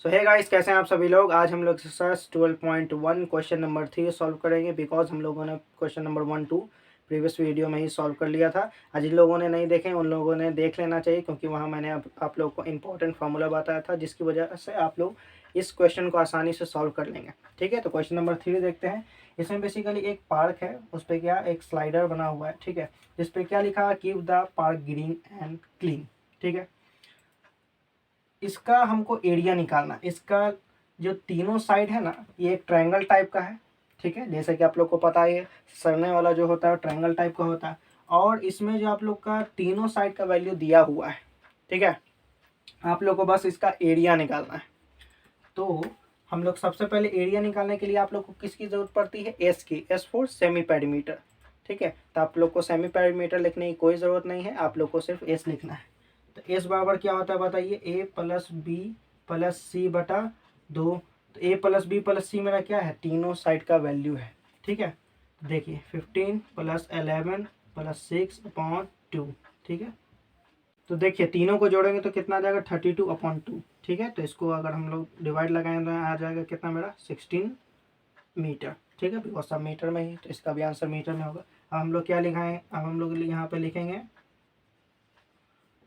सो hey guys, कैसे हैं आप सभी लोग। आज हम लोग एक्सरसाइज 12.1 क्वेश्चन नंबर 3 सॉल्व करेंगे। बिकॉज हम लोगों ने क्वेश्चन नंबर 1-2 प्रीवियस वीडियो में ही सॉल्व कर लिया था। आज जिन लोगों ने नहीं देखे उन लोगों ने देख लेना चाहिए, क्योंकि वहाँ मैंने आप लोगों को इंपॉर्टेंट फार्मूला बताया था, जिसकी वजह से आप लोग इस क्वेश्चन को आसानी से सॉल्व कर लेंगे। ठीक है, तो क्वेश्चन नंबर 3 देखते हैं। इसमें बेसिकली एक पार्क है, उस पर क्या एक स्लाइडर बना हुआ है। ठीक है, जिस पे क्या लिखा है, keep the park green and clean. ठीक है, इसका हमको एरिया निकालना है। इसका जो तीनों साइड है ना, ये एक ट्रायंगल टाइप का है। ठीक है, जैसे कि आप लोग को पता है, सरने वाला जो होता है ट्रायंगल टाइप का होता है। और इसमें जो आप लोग का तीनों साइड का वैल्यू दिया हुआ है। ठीक है, आप लोग को बस इसका एरिया निकालना है। तो हम लोग सबसे पहले एरिया निकालने के लिए आप लोग को किसकी ज़रूरत पड़ती है, एस की। S for semi perimeter. ठीक है, तो आप लोग को सेमी पेरीमीटर लिखने की कोई ज़रूरत नहीं है, आप लोग को सिर्फ एस लिखना है। तो एस बराबर क्या होता है बताइए, ए प्लस बी प्लस सी बटा 2। तो ए प्लस बी प्लस सी मेरा क्या है, तीनों साइड का वैल्यू है। ठीक है, तो देखिए 15 प्लस 11 प्लस 6/2। ठीक है, तो देखिए तीनों को जोड़ेंगे तो कितना आ जाएगा, 32/2। ठीक है, तो इसको अगर हम लोग डिवाइड लगाएंगे तो आ जाएगा कितना मेरा, 16 मीटर। ठीक है, बिकॉज सब मीटर में ही, तो इसका भी आंसर मीटर में होगा। अब हम लोग क्या लिखाएं, अब हम लोग यहाँ पे लिखेंगे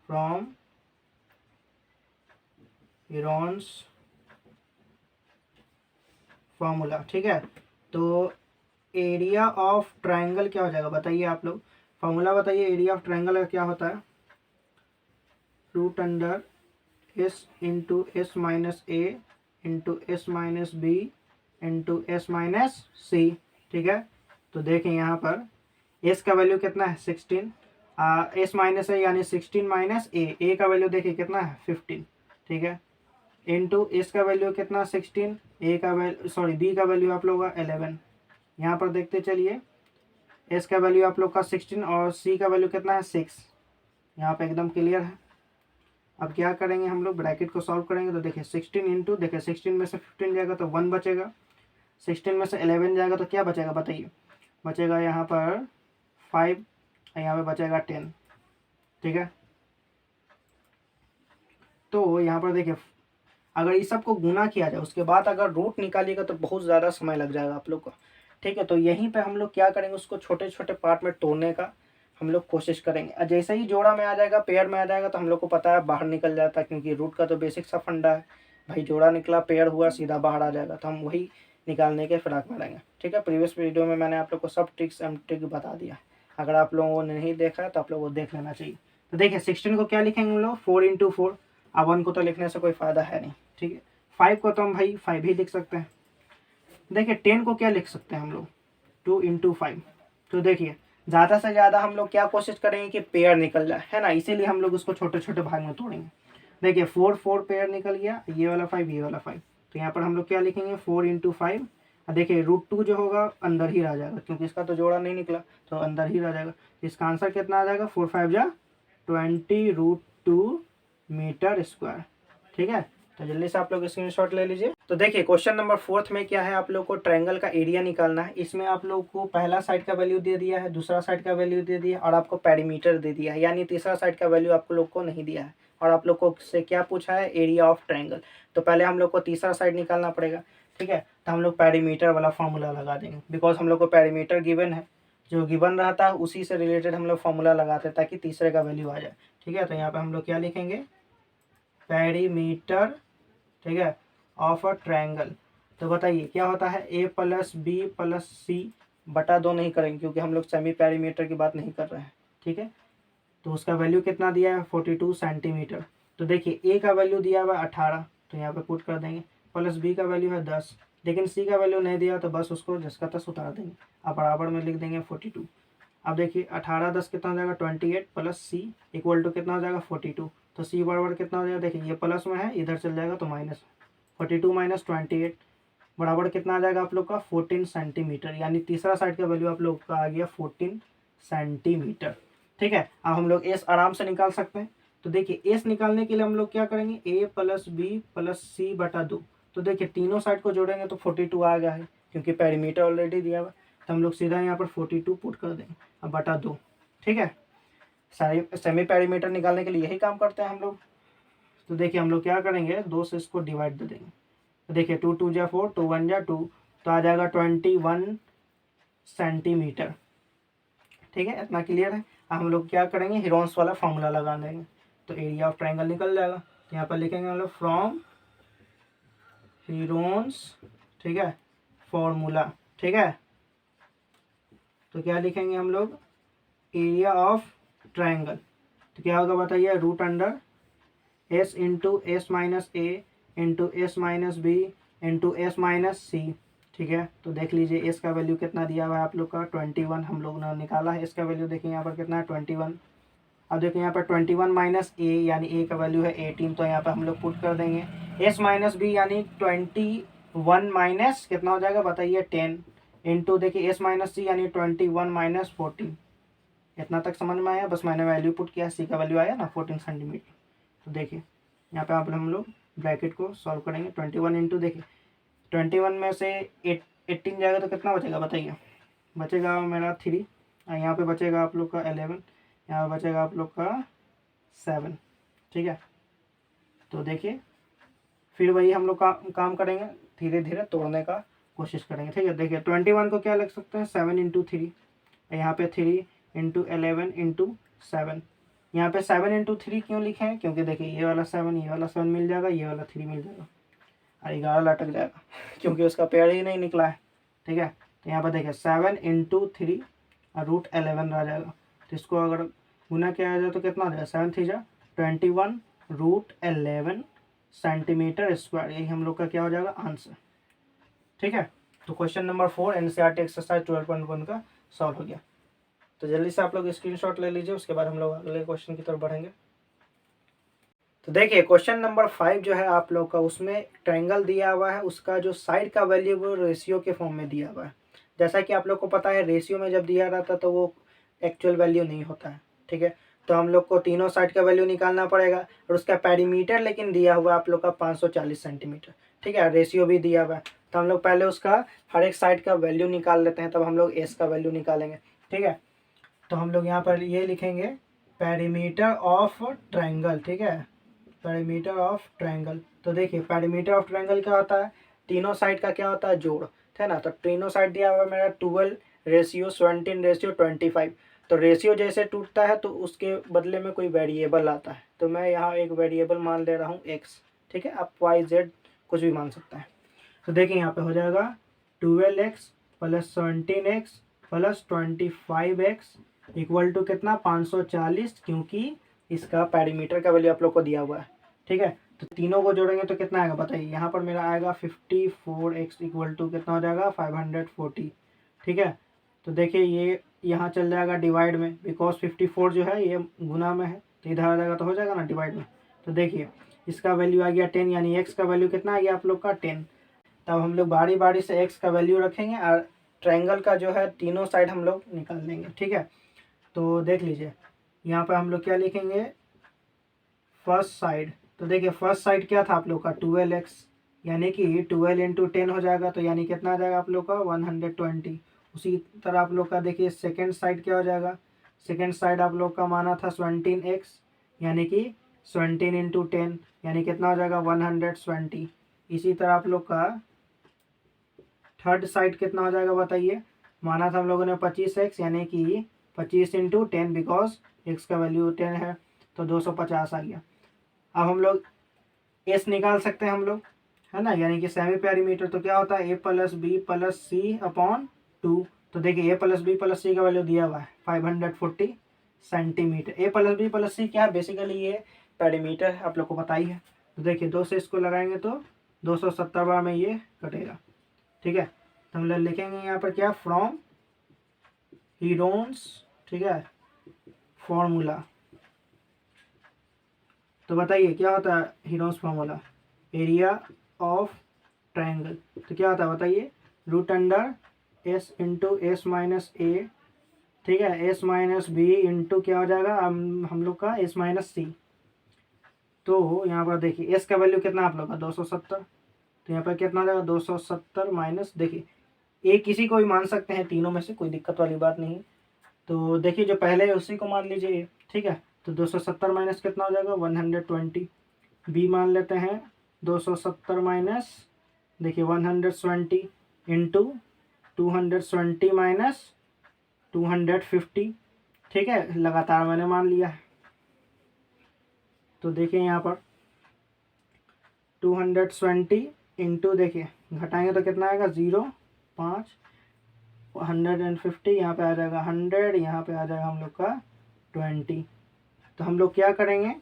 फ्रॉम इरॉन्स फॉर्मूला। ठीक है, तो एरिया ऑफ ट्रायंगल क्या हो जाएगा बताइए आप लोग, फॉर्मूला बताइए। एरिया ऑफ ट्रायंगल का क्या होता है, root under s into s minus a into s minus b into s minus c. ठीक है, तो देखें यहाँ पर एस का वैल्यू कितना है, 16। एस माइनस है यानी 16 माइनस ए का वैल्यू देखिए कितना है, 15। ठीक है, इंटू एस का वैल्यू कितना, 16। ए का वैल्यू सॉरी बी का वैल्यू आप लोग का 11। यहाँ पर देखते चलिए, एस का वैल्यू आप लोग का 16 और सी का वैल्यू कितना है, 6। यहाँ पे एकदम क्लियर है। अब क्या करेंगे हम लोग, ब्रैकेट को सॉल्व करेंगे तो देखिए 16 इंटू, देखिए 16 में से 15 जाएगा तो 1 बचेगा, 16 में से 11 जाएगा तो क्या बचेगा बताइए, बचेगा यहाँ पर 5, यहाँ पे बचेगा 10। ठीक है, तो यहाँ पर देखिए अगर इस सब को गुना किया जाए उसके बाद अगर रूट निकालिएगा तो बहुत ज़्यादा समय लग जाएगा आप लोग को। ठीक है, तो यहीं पे हम लोग क्या करेंगे, उसको छोटे छोटे पार्ट में तोड़ने का हम लोग कोशिश करेंगे। और जैसे ही जोड़ा में आ जाएगा, पेयर में आ जाएगा, तो हम लोग को पता है बाहर निकल जाता है, क्योंकि रूट का तो बेसिक सा फंडा है भाई, जोड़ा निकला पेयर हुआ सीधा बाहर आ जाएगा, तो हम वही निकालने के फिराक में रहेंगे। ठीक है, प्रीवियस वीडियो में मैंने आप लोग को सब ट्रिक्स एंड ट्रिक बता दिया है। अगर आप लोगों ने नहीं देखा है तो आप लोगों को देख लेना चाहिए। तो देखिए 16 को क्या लिखेंगे हम लोग, 4 × 4। अब 1 को तो लिखने से कोई फ़ायदा है नहीं। ठीक है, 5 को तो हम भाई 5 ही लिख सकते हैं। देखिए 10 को क्या लिख सकते हैं हम लोग, 2 × 5। तो देखिए ज़्यादा से ज़्यादा हम लोग क्या कोशिश करेंगे कि पेयर निकल जाए, है ना, इसीलिए हम लोग उसको छोटे छोटे भाग में तोड़ेंगे। देखिए 4 पेयर निकल गया, ये वाला 5 ये वाला 5। तो यहाँ पर हम लोग क्या लिखेंगे, 4 × 5। देखिए √2 जो होगा अंदर ही रह जाएगा, क्योंकि इसका तो जोड़ा नहीं निकला, तो अंदर ही रह जाएगा। इसका आंसर कितना आ जाएगा, 4×5 = 20 √2 मीटर स्क्वायर। ठीक है, तो जल्दी से आप लोग स्क्रीनशॉट ले लीजिए। तो देखिए क्वेश्चन नंबर 4 में क्या है, आप लोग को ट्रायंगल का एरिया निकालना है। इसमें आप लोग को पहला साइड का वैल्यू दे दिया है, दूसरा साइड का वैल्यू दे दिया है, और आपको पेरीमीटर दे दिया है, यानी तीसरा साइड का वैल्यू आप लोग को नहीं दिया है। और आप लोग को से क्या पूछा है, एरिया ऑफ ट्रायंगल। तो पहले हम लोग को तीसरा साइड निकालना पड़ेगा। ठीक है, तो हम लोग पेरीमीटर वाला फॉर्मूला लगा देंगे, बिकॉज हम लोग को पेरीमीटर गिवन है, जो गिवन रहता है उसी से रिलेटेड हम लोग फॉर्मूला लगाते हैं ताकि तीसरे का वैल्यू आ जाए। ठीक है, तो यहाँ पे हम लोग क्या लिखेंगे, पेरीमीटर। ठीक है, ऑफ अ ट्रायंगल। तो बताइए क्या होता है, ए प्लस बी प्लस सी बटा 2 नहीं करेंगे, क्योंकि हम लोग सेमी पेरीमीटर की बात नहीं कर रहे हैं। ठीक है, तो उसका वैल्यू कितना दिया है, 42 सेंटीमीटर। तो देखिए ए का वैल्यू दिया हुआ है 18, तो यहाँ पे पुट कर देंगे, प्लस बी का वैल्यू है 10, लेकिन सी का वैल्यू नहीं दिया, तो बस उसको जिसका तस उतार देंगे। अब बराबर में लिख देंगे 42। अब देखिए 18 10 कितना हो जाएगा, 28 प्लस सी इक्वल टू कितना हो जाएगा, 42। तो सी बराबर कितना हो जाएगा, देखिए ये प्लस में है, इधर चल जाएगा तो माइनस। 42 माइनस 28 बराबर कितना आ जाएगा आप लोग का, 14 सेंटीमीटर। यानी तीसरा साइड का वैल्यू आप लोग का आ गया 14 सेंटीमीटर। ठीक है, अब हम लोग एस आराम से निकाल सकते हैं। तो देखिए एस निकालने के लिए हम लोग क्या करेंगे, ए प्लस बी प्लस सी बटा 2। तो देखिए तीनों साइड को जोड़ेंगे तो 42 आ गया है, क्योंकि पेरीमीटर ऑलरेडी दिया हुआ। तो हम लोग सीधा यहाँ पर 42 पुट कर देंगे, अब बटा 2। ठीक है, सारी सेमी पेरीमीटर निकालने के लिए यही काम करते हैं हम लोग। तो देखिए हम लोग क्या करेंगे, 2 से इसको डिवाइड दे देंगे। तो देखिए 2 2 जा 4, 2 1 जा 2, तो आ जाएगा 21 सेंटीमीटर। ठीक है, इतना क्लियर है। अब हम लोग क्या करेंगे, हिरोन्स वाला फॉर्मूला लगा देंगे, तो एरिया ऑफ ट्रायंगल निकल जाएगा। तो यहाँ पर लिखेंगे हम लोग फ्रॉम हिरोन्स, ठीक है, फॉर्मूला। ठीक है, तो क्या लिखेंगे हम लोग, एरिया ऑफ ट्रायंगल। तो क्या होगा बताइए, root under s into s minus a into s minus b into s minus c. ठीक है, तो देख लीजिए एस का वैल्यू कितना दिया हुआ है आप लोग का, 21 हम लोग ने निकाला है। एस का वैल्यू देखिए यहाँ पर कितना है, 21। अब देखिए यहाँ पर 21 माइनस ए, यानी ए का वैल्यू है 18, तो यहाँ पर हम लोग पुट कर देंगे। एस माइनस बी यानी 21 माइनस कितना हो जाएगा बताइए, 10, इंटू देखिए एस माइनस सी यानी 21 माइनस 14। इतना तक समझ में आया, बस मैंने वैल्यू पुट किया, सी का वैल्यू आया ना 14 सेंटीमीटर। तो देखिए यहाँ पे आप हम लोग ब्रैकेट को सॉल्व करेंगे। 21 इंटू देखिए 21 में से 18 जाएगा तो कितना बचेगा बताइए, बचेगा मेरा 3, यहाँ पे बचेगा आप लोग का 11, यहाँ पे बचेगा आप लोग का 7। ठीक है, तो देखिए फिर वही हम लोग काम करेंगे, धीरे धीरे तोड़ने का कोशिश करेंगे। ठीक है, देखिए 21 को क्या लिख सकते हैं, 7 इंटू 3, यहाँ पे 3 इंटू 11 इंटू 7। यहाँ पे 7 इंटू 3 क्यों लिखे हैं, क्योंकि देखिए ये वाला 7, ये वाला 7 मिल जाएगा, ये वाला 3 मिल जाएगा, और 11 लटक जाएगा क्योंकि उसका पेड़ ही नहीं निकला है। ठीक है, तो यहाँ पर देखिए 7 इंटू 3 और रूट 11 रह जाएगा। तो इसको अगर गुना किया जाए तो कितना हो जाएगा, 7 3 जा 21 रूट 11 सेंटीमीटर स्क्वायर। यही हम लोग का क्या हो जाएगा, आंसर। ठीक है, तो क्वेश्चन नंबर 4 एनसीईआरटी एक्सरसाइज 12.1 का सॉल्व हो गया। तो जल्दी से आप लोग स्क्रीनशॉट ले लीजिए, उसके बाद हम लोग अगले क्वेश्चन की तरफ बढ़ेंगे। तो देखिए क्वेश्चन नंबर 5 जो है आप लोग का, उसमें ट्रायंगल दिया हुआ है, उसका जो साइड का वैल्यू वो रेशियो के फॉर्म में दिया हुआ है। जैसा कि आप लोग को पता है, रेशियो में जब दिया रहता है तो वो एक्चुअल वैल्यू नहीं होता है। ठीक है, तो हम लोग को तीनों साइड का वैल्यू निकालना पड़ेगा, और उसका पेरीमीटर लेकिन दिया हुआ है आप लोग का 540 सेंटीमीटर। ठीक है, रेशियो भी दिया हुआ है, तो हम लोग पहले उसका हर एक साइड का वैल्यू निकाल लेते हैं, तब हम लोग एस का वैल्यू निकालेंगे। ठीक है, तो हम लोग यहाँ पर ये लिखेंगे पेरीमीटर ऑफ ट्रायंगल। ठीक है, पेरीमीटर ऑफ ट्रायंगल। तो देखिए पेरीमीटर ऑफ ट्रायंगल क्या होता है, तीनों साइड का क्या होता है, जोड़, है ना। तो तीनों साइड दिया हुआ है मेरा 12 रेशियो 17 रेशियो 25। तो रेशियो जैसे टूटता है तो उसके बदले में कोई वेरिएबल आता है, तो मैं यहाँ एक वेरिएबल मान ले रहा हूँ एक्स। ठीक है, आप वाई जेड कुछ भी मान सकता है। तो देखिए यहाँ पे हो जाएगा 12x plus 17x plus 25x equal to कितना, 540, क्योंकि इसका पेरीमीटर का वैल्यू आप लोग को दिया हुआ है। ठीक है, तो तीनों को जोड़ेंगे तो कितना आएगा बताइए, यहाँ पर मेरा आएगा 54x इक्वल टू कितना हो जाएगा, 540। ठीक है, तो देखिए ये यहाँ चल जाएगा डिवाइड में, बिकॉज 54 जो है ये गुना में है, तो इधर आ जाएगा तो हो जाएगा ना डिवाइड में। तो देखिए इसका वैल्यू आ गया 10, यानी x का वैल्यू कितना आ गया आप लोग का 10। तब हम लोग बारी बारी से x का वैल्यू रखेंगे और ट्रायंगल का जो है तीनों साइड हम लोग निकाल लेंगे। ठीक है, तो देख लीजिए यहाँ पर हम लोग क्या लिखेंगे, फर्स्ट साइड। तो देखिए फर्स्ट साइड क्या था आप लोग का 12x, यानी कि 12 इंटू 10 हो जाएगा, तो यानी कितना आ जाएगा आप लोग का 120। उसी तरह आप लोग का देखिए सेकेंड साइड क्या हो जाएगा, सेकेंड साइड आप लोग का माना था 17x, यानी कि 17 इंटू 10 यानी कितना हो जाएगा 120। इसी तरह आप लोग का थर्ड साइड कितना हो जाएगा बताइए, माना था हम लोगों ने 25x, यानी कि 25 इंटू 10, बिकॉज x का वैल्यू 10 है, तो 250 आ गया। अब हम लोग एस निकाल सकते हैं हम लोग, है ना, यानी कि सेमी पेरीमीटर। तो क्या होता है, ए plus B plus C upon 2। तो देखिए ए प्लस बी प्लस सी का वैल्यू दिया हुआ है 540 सेंटीमीटर। ए प्लस बी प्लस सी क्या है, बेसिकली ये पेरीमीटर है, आप लोग को पता ही है। तो देखिए 2 से इसको लगाएंगे तो 270 बार में ये कटेगा। ठीक है, तो हम लोग लिखेंगे यहाँ पर क्या, फ्रॉम हीरोन्स, ठीक है, फॉर्मूला। तो बताइए क्या होता है Heron's formula, area of triangle. तो क्या होता है बताइए, root under s into s minus a, ठीक है, एस माइनस बी इंटू क्या हो जाएगा हम लोग का एस माइनस सी। तो यहाँ पर देखिए एस का वैल्यू कितना आप लोग का 270, तो यहाँ पर कितना हो जाएगा 270 माइनस, देखिए ए किसी को भी मान सकते हैं तीनों में से, कोई दिक्कत वाली बात नहीं। तो देखिए जो पहले है उसी को मान लीजिए। ठीक है, तो 270 माइनस कितना हो जाएगा 120, बी मान लेते हैं 270 माइनस देखिए 120 इंटू 220 माइनस 250, ठीक है, लगातार मैंने मान लिया है। तो देखिए यहाँ पर 220 इंटू देखिए घटाएंगे तो कितना आएगा 0, 5, 150 यहाँ पे आ जाएगा 100, यहाँ पे आ जाएगा हम लोग का 20। तो हम लोग क्या करेंगे,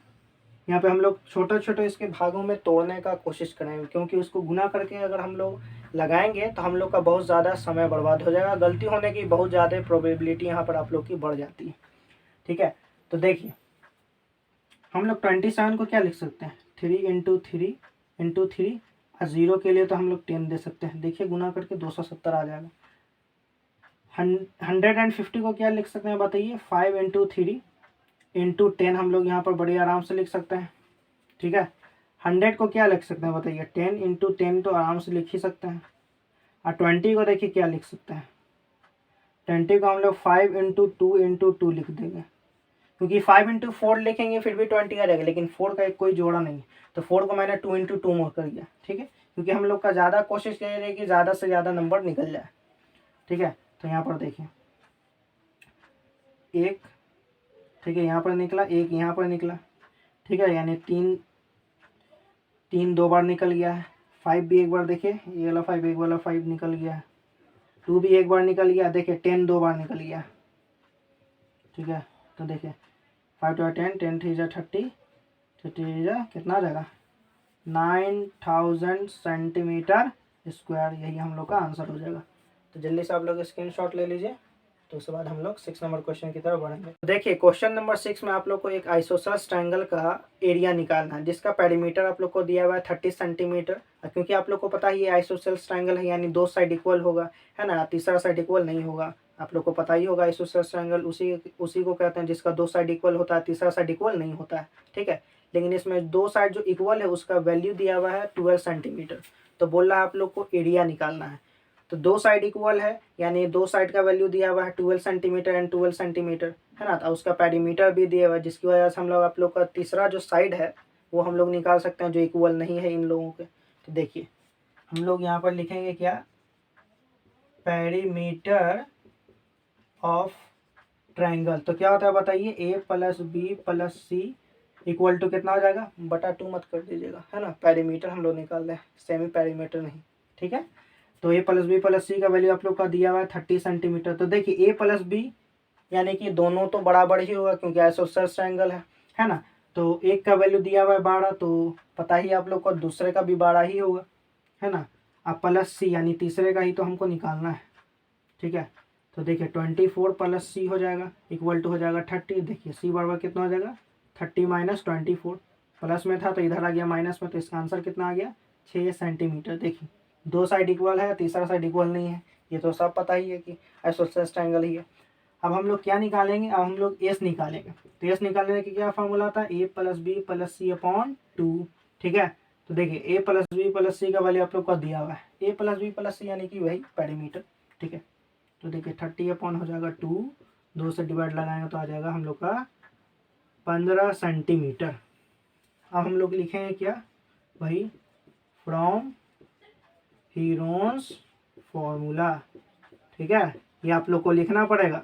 यहाँ पे हम लोग छोटे छोटे इसके भागों में तोड़ने का कोशिश करेंगे, क्योंकि उसको गुना करके अगर हम लोग लगाएंगे तो हम लोग का बहुत ज़्यादा समय बर्बाद हो जाएगा, गलती होने की बहुत ज़्यादा प्रोबेबिलिटी यहाँ पर आप लोग की बढ़ जाती है। ठीक है, तो देखिए हम लोग 27 को क्या लिख सकते हैं, 3 और 0 के लिए तो हम लोग 10 दे सकते हैं। देखिए गुना करके 270 आ जाएगा। 150 को क्या लिख सकते हैं बताइए, 5 इंटू 3 इंटू 10 हम लोग यहाँ पर बड़ी आराम से लिख सकते हैं। ठीक है, 100 को क्या लिख सकते हैं बताइए, 10 इंटू 10 तो आराम से लिख ही सकते हैं। और 20 को देखिए क्या लिख सकते हैं, 20 को हम लोग 5 इंटू 2 लिख देंगे, क्योंकि 5 इंटू 4 लिखेंगे फिर भी 20 आ जाएगा, लेकिन 4 का एक कोई जोड़ा नहीं, तो 4 को मैंने 2 इंटू 2 में कर दिया। ठीक है, क्योंकि हम लोग का ज़्यादा कोशिश ये है कि ज़्यादा से ज़्यादा नंबर निकल जाए। ठीक है, तो यहाँ पर देखिए 1, ठीक है, यहाँ पर निकला 1, यहाँ पर निकला। ठीक है, यानी 3 2 बार निकल गया है। 5 भी एक बार देखिए, ये वाला 5 एक वाला 5 निकल गया है। 2 भी एक बार निकल गया, देखिए 10 2 बार निकल गया। ठीक है, तो देखिए 5 2 10, 10 3 30, 30 कितना आ जाएगा 9000 सेंटीमीटर स्क्वायर, यही हम लोग का आंसर हो जाएगा। तो जल्दी से आप लोग स्क्रीनशॉट ले लीजिए, तो उसके बाद हम लोग 6 नंबर क्वेश्चन की तरफ बढ़ेंगे। देखिए क्वेश्चन नंबर 6 में आप लोग को एक आइसोसेलेस ट्रायंगल का एरिया निकालना है, जिसका पेरीमीटर आप लोग को दिया हुआ है 30 सेंटीमीटर। क्योंकि आप लोग को पता है ये आइसोसेलेस ट्रायंगल है, यानी 2 साइड इक्वल होगा, है ना, तीसरा साइड इक्वल नहीं होगा। आप लोग को पता ही होगा आइसोसेलेस ट्रायंगल उसी को कहते हैं जिसका 2 साइड इक्वल होता है, तीसरा साइड इक्वल नहीं होता है। ठीक है, लेकिन इसमें 2 साइड जो इक्वल है उसका वैल्यू दिया हुआ है 12 सेंटीमीटर। तो बोल रहा है आप लोग को एरिया निकालना है। तो 2 साइड इक्वल है, यानी 2 साइड का वैल्यू दिया हुआ है 12 सेंटीमीटर एंड 12 सेंटीमीटर, है ना। तो उसका पेरीमीटर भी दिया हुआ है, जिसकी वजह से हम लोग आप लोग का तीसरा जो साइड है वो हम लोग निकाल सकते हैं जो इक्वल नहीं है इन लोगों के। तो देखिए हम लोग यहाँ पर लिखेंगे क्या, पेरीमीटर ऑफ ट्रायंगल। तो क्या होता है बताइए, a plus B plus C equal to कितना हो जाएगा, बटा 2 मत कर दीजिएगा, है ना। पेरीमीटर हम लोग निकाल रहे हैं, सेमी पेरीमीटर नहीं। ठीक है, तो a plus B plus C का वैल्यू आप लोग का दिया हुआ है 30 सेंटीमीटर। तो देखिए a प्लस बी यानी कि दोनों तो बराबर ही होगा, क्योंकि आइसोसेलेस ट्रायंगल है ना। तो एक का वैल्यू दिया हुआ है 12, तो पता ही आप लोग को दूसरे का भी 12 ही होगा, है ना। अब प्लस सी यानी तीसरे का ही तो हमको निकालना है। ठीक है, तो देखिए 24 प्लस सी हो जाएगा इक्वल टू हो जाएगा 30। देखिए सी बराबर कितना हो जाएगा 30 माइनस 24, प्लस में था तो इधर आ गया माइनस में, तो इसका आंसर कितना आ गया 6 सेंटीमीटर। देखिए 2 साइड इक्वल है, तीसरा साइड इक्वल नहीं है, ये तो सब पता ही है कि आइसोसेलेस ट्रायंगल ही है। अब हम लोग क्या निकालेंगे, अब हम लोग एस निकालेंगे। तो एस निकालने की क्या फॉर्मूला था, a plus B plus C upon 2। ठीक है, तो देखिए a plus B plus C का वैल्यू आप लोग का दिया हुआ है, a plus B plus C यानी कि वही पेरीमीटर। ठीक है, तो देखिए 30 अपॉन हो जाएगा 2, 2 से डिवाइड लगाएंगे तो आ जाएगा हम लोग का 15 सेंटीमीटर। अब हम लोग लिखेंगे क्या भाई, फ्रॉम हीरोन्स फॉर्मूला। ठीक है, ये आप लोग को लिखना पड़ेगा।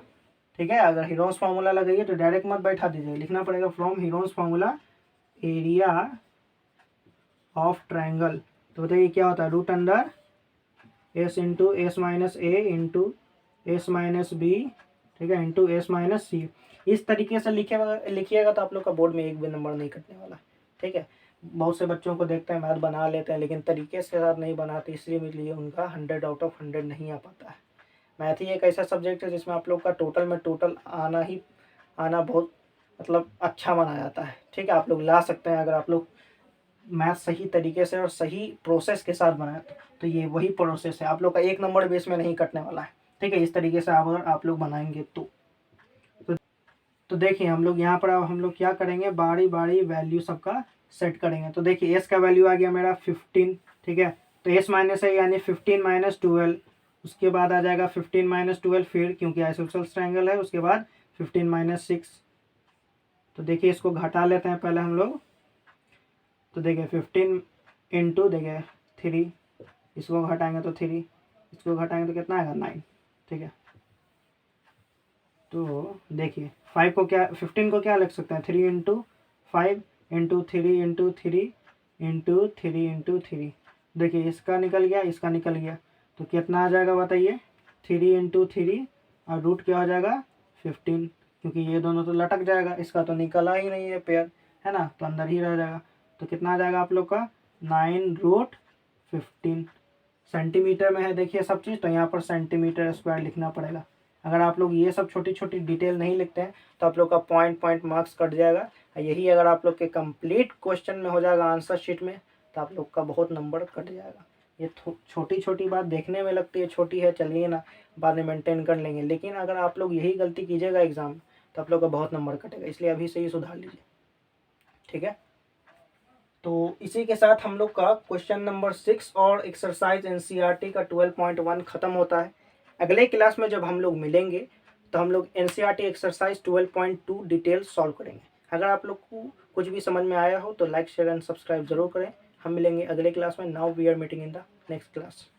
ठीक है, अगर हीरोन्स फार्मूला लगाइए तो डायरेक्ट मत बैठा दीजिए, लिखना पड़ेगा from Heron's formula area of triangle. तो बताइए क्या होता है, root under s into s minus a into s minus b, ठीक है, इंटू एस माइनस सी। इस तरीके से लिखिएगा तो आप लोग का बोर्ड में एक भी नंबर नहीं कटने वाला। ठीक है, बहुत से बच्चों को देखते हैं मैथ बना लेते हैं लेकिन तरीके से साथ नहीं बनाते, इसलिए उनका 100 आउट ऑफ 100 नहीं आ पाता है। मैथ ही एक ऐसा सब्जेक्ट है जिसमें आप लोग का टोटल में टोटल आना बहुत मतलब अच्छा माना जाता है। ठीक है, आप लोग ला सकते हैं अगर आप लोग मैथ सही तरीके से और सही प्रोसेस के साथ बनाए तो ये वही प्रोसेस है, आप लोग का 1 नंबर बेस में नहीं कटने वाला है। ठीक है, इस तरीके से अगर आप लोग बनाएंगे तो देखिए हम लोग यहाँ पर अब हम लोग क्या करेंगे, बारी बारी वैल्यू सबका सेट करेंगे। तो देखिए एस का वैल्यू आ गया मेरा 15। ठीक है, तो एस माइनस है यानी 15 माइनस 12, उसके बाद आ जाएगा 15 माइनस 12, फिर क्योंकि आइसोसेलेस ट्रायंगल है उसके बाद 15 माइनस 6। तो देखिए इसको घटा लेते हैं पहले हम लोग, तो देखिए 15 इंटू देखिए 3, इसको घटाएंगे तो 3, इसको घटाएंगे तो कितना आएगा 9, ठीक है। तो देखिए 5 को क्या 15 को क्या लिख सकते हैं 3 into 5 into 3 into 3 into 3 into 3। देखिए इसका निकल गया, इसका निकल गया, तो कितना आ जाएगा बताइए 3 इंटू 3 और रूट क्या हो जाएगा 15, क्योंकि ये दोनों तो लटक जाएगा, इसका तो निकला ही नहीं है पेयर, है ना, तो अंदर ही रह जाएगा। तो कितना आ जाएगा आप लोग का 9√15 सेंटीमीटर में है देखिए सब चीज़, तो यहाँ पर सेंटीमीटर स्क्वायर लिखना पड़ेगा। अगर आप लोग ये सब छोटी छोटी डिटेल नहीं लिखते हैं तो आप लोग का पॉइंट मार्क्स कट जाएगा। यही अगर आप लोग के कंप्लीट क्वेश्चन में हो जाएगा आंसर शीट में तो आप लोग का बहुत नंबर कट जाएगा। ये छोटी छोटी बात देखने में लगती है छोटी है, चलिए ना बाद में मेंटेन कर लेंगे, लेकिन अगर आप लोग यही गलती कीजिएगा एग्जाम में तो आप लोग का बहुत नंबर कटेगा, इसलिए अभी से ही सुधार लीजिए, ठीक है। तो इसी के साथ हम लोग का क्वेश्चन नंबर 6 और एक्सरसाइज एनसीईआरटी का 12.1 खत्म होता है। अगले क्लास में जब हम लोग मिलेंगे तो हम लोग एनसीईआरटी एक्सरसाइज 12.2 डिटेल सॉल्व करेंगे। अगर आप लोग को कुछ भी समझ में आया हो तो लाइक शेयर एंड सब्सक्राइब जरूर करें। हम मिलेंगे अगले क्लास में। Now we are meeting in the next class.